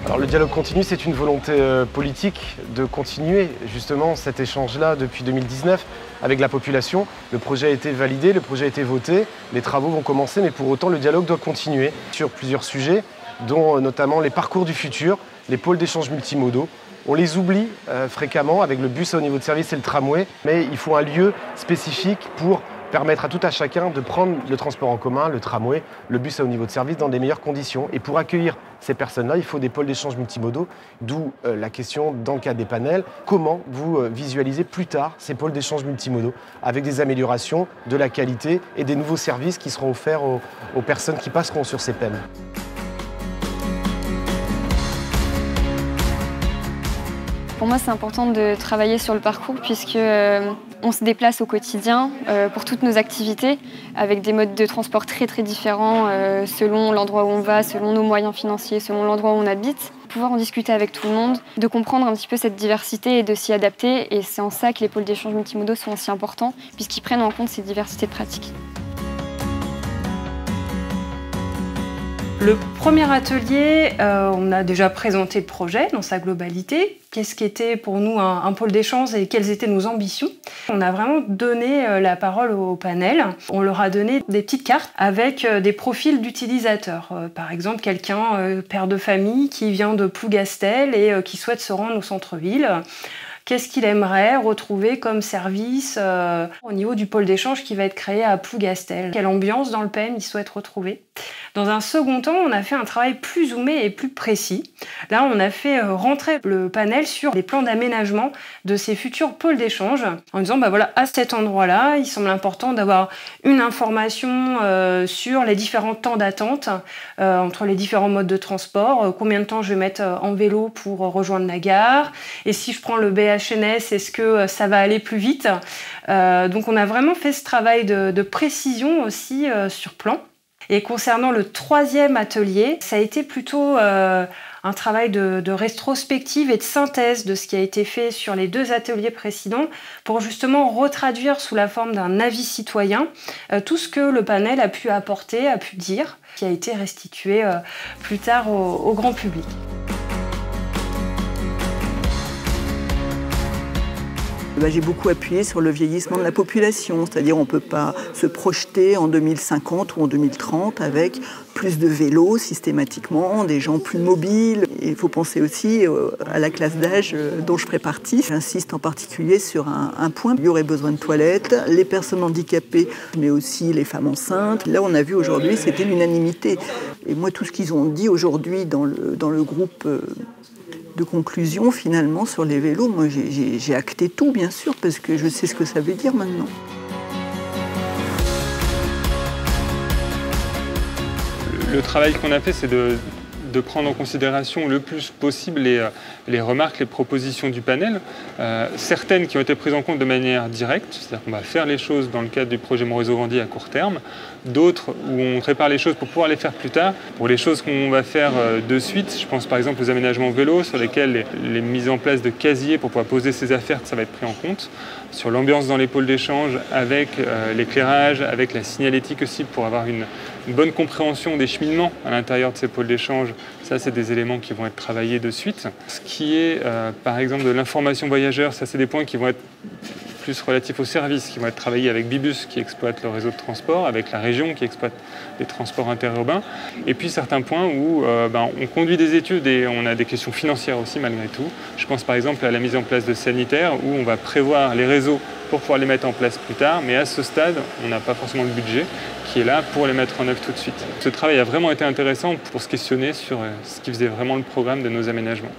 Alors le dialogue continu, c'est une volonté politique de continuer justement cet échange-là depuis 2019 avec la population. Le projet a été validé, le projet a été voté, les travaux vont commencer, mais pour autant le dialogue doit continuer sur plusieurs sujets, dont notamment les parcours du futur, les pôles d'échange multimodaux. On les oublie fréquemment avec le bus à haut niveau de service et le tramway, mais il faut un lieu spécifique pour permettre à tout à chacun de prendre le transport en commun, le tramway, le bus à haut niveau de service dans des meilleures conditions. Et pour accueillir ces personnes-là, il faut des pôles d'échange multimodaux, d'où la question dans le cadre des panels, comment vous visualisez plus tard ces pôles d'échange multimodaux avec des améliorations de la qualité et des nouveaux services qui seront offerts aux personnes qui passeront sur ces peines. Pour moi, c'est important de travailler sur le parcours puisque on se déplace au quotidien pour toutes nos activités avec des modes de transport très différents selon l'endroit où on va, selon nos moyens financiers, selon l'endroit où on habite. Pouvoir en discuter avec tout le monde, de comprendre un petit peu cette diversité et de s'y adapter. Et c'est en ça que les pôles d'échange multimodaux sont aussi importants puisqu'ils prennent en compte ces diversités de pratiques. Le premier atelier, on a déjà présenté le projet dans sa globalité. Qu'est-ce qu'était pour nous un pôle d'échange et quelles étaient nos ambitions. On a vraiment donné la parole au panel. On leur a donné des petites cartes avec des profils d'utilisateurs. Par exemple, quelqu'un, père de famille, qui vient de Plougastel et qui souhaite se rendre au centre-ville. Qu'est-ce qu'il aimerait retrouver comme service au niveau du pôle d'échange qui va être créé à Plougastel? Quelle ambiance dans le PEM il souhaite retrouver? Dans un second temps, on a fait un travail plus zoomé et plus précis. Là, on a fait rentrer le panel sur les plans d'aménagement de ces futurs pôles d'échange en disant, bah voilà, à cet endroit-là, il semble important d'avoir une information sur les différents temps d'attente entre les différents modes de transport, combien de temps je vais mettre en vélo pour rejoindre la gare, et si je prends le BHNS, est-ce que ça va aller plus vite? Donc on a vraiment fait ce travail de précision aussi sur plan. Et concernant le troisième atelier, ça a été plutôt un travail de rétrospective et de synthèse de ce qui a été fait sur les deux ateliers précédents pour justement retraduire sous la forme d'un avis citoyen tout ce que le panel a pu apporter, a pu dire, qui a été restitué plus tard au grand public. J'ai beaucoup appuyé sur le vieillissement de la population, c'est-à-dire on ne peut pas se projeter en 2050 ou en 2030 avec plus de vélos systématiquement, des gens plus mobiles. Il faut penser aussi à la classe d'âge dont je ferai partie. J'insiste en particulier sur un point. Il y aurait besoin de toilettes, les personnes handicapées, mais aussi les femmes enceintes. Là, on a vu aujourd'hui, c'était l'unanimité. Et moi, tout ce qu'ils ont dit aujourd'hui dans le groupe de conclusion finalement sur les vélos, moi j'ai acté tout bien sûr parce que je sais ce que ça veut dire maintenant. Le travail qu'on a fait, c'est de prendre en considération le plus possible les remarques, les propositions du panel. Certaines qui ont été prises en compte de manière directe, c'est-à-dire qu'on va faire les choses dans le cadre du projet Mon Réseau Grandit à court terme. D'autres où on prépare les choses pour pouvoir les faire plus tard. Pour les choses qu'on va faire de suite, je pense par exemple aux aménagements vélos sur lesquels les mises en place de casiers pour pouvoir poser ses affaires, ça va être pris en compte. Sur l'ambiance dans les pôles d'échange avec l'éclairage, avec la signalétique aussi pour avoir une bonne compréhension des cheminements à l'intérieur de ces pôles d'échange. Ça, c'est des éléments qui vont être travaillés de suite. Ce qui est, par exemple, de l'information voyageur, ça, c'est des points qui vont être plus relatifs aux services, qui vont être travaillés avec Bibus, qui exploite le réseau de transport, avec la région, qui exploite les transports interurbains. Et puis, certains points où on conduit des études et on a des questions financières aussi, malgré tout. Je pense, par exemple, à la mise en place de sanitaires, où on va prévoir les réseaux pour pouvoir les mettre en place plus tard. Mais à ce stade, on n'a pas forcément le budget qui est là pour les mettre en œuvre tout de suite. Ce travail a vraiment été intéressant pour se questionner sur ce qui faisait vraiment le programme de nos aménagements.